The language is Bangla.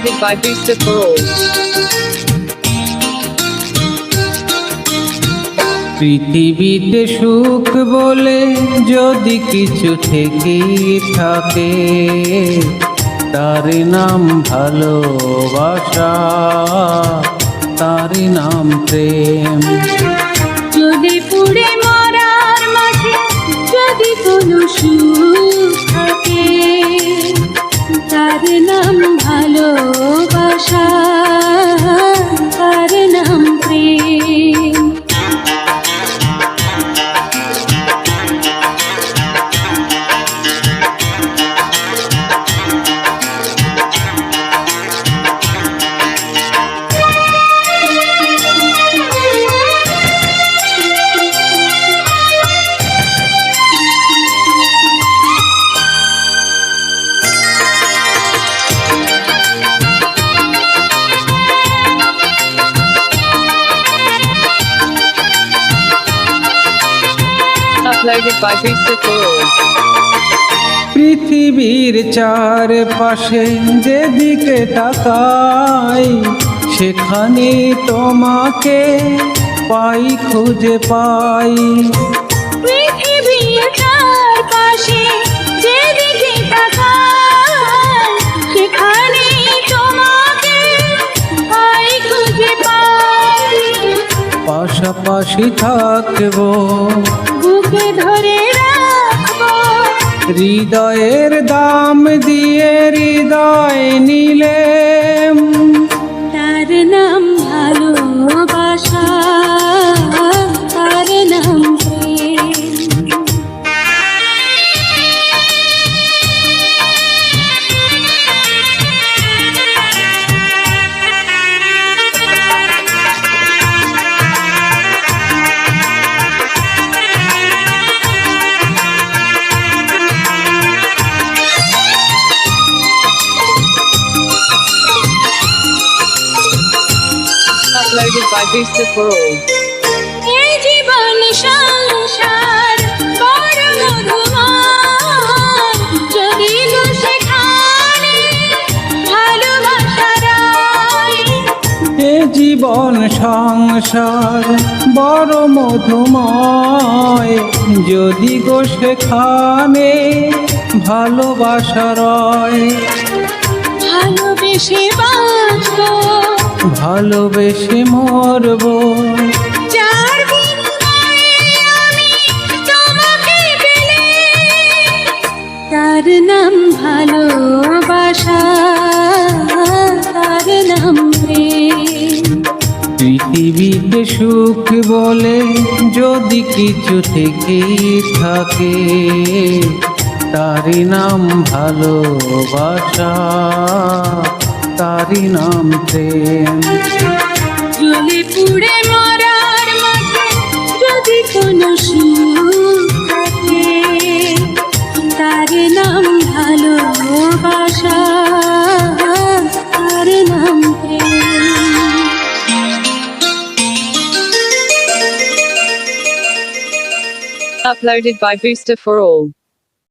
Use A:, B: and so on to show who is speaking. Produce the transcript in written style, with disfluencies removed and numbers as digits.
A: Uploaded by Booster for All.
B: পৃথিবীতে সুখ বলে যদি কিছু থেকেই থাকে, তার নাম ভালোবাসা, তার নাম প্রেম।
C: যদি পুড়ে মরার মাঝে যদি কোনো সুখ থাকে, তার নাম ভালোবাসা, তার নাম প্রেম।
A: Uploaded by Booster for All.
B: পৃথিবীর চারপাশে যেদিকে তাকাই, সেখানে তোমাকে পাই, খুঁজে পাই।
C: পৃথিবীর চারপাশে যেদিকে তাকাই, সেখানে তোমাকে পাই, খুঁজে পাই।
B: পাশাপাশি থাকবো,
C: বুকে ধরে রাখবো,
B: হৃদয়ের দাম দিয়ে হৃদয় নিলে।
C: তার নাম ভালোবাসা, তার নাম প্রেম।
A: Uploaded by Booster for All.
C: এই জীবন সংসার বড় মধুময়, যদি গো সেখানে ভালোবাসা রয়।
B: এ জীবন সংসার বড় মধুময়, যদি গো সেখানে ভালোবাসা রয়।
C: ভালোবেসে বাঁচবো,
B: ভালোবেসে মরবো,
C: যার বিনিময়ে আমি তোমাকে পেলে, তার নাম ভালোবাসা, তার নাম প্রেম।
B: পৃথিবীতে সুখ বলে যদি কিছু থেকেই থাকে, তারই নাম ভালোবাসা, তারই নাম প্রেম।
C: জ্বলে পুড়ে মরার মাঝে যদি কোনো সুখ থাকে, তার নাম ভালোবাসা, তার নাম প্রেম।
A: Uploaded by Booster for All.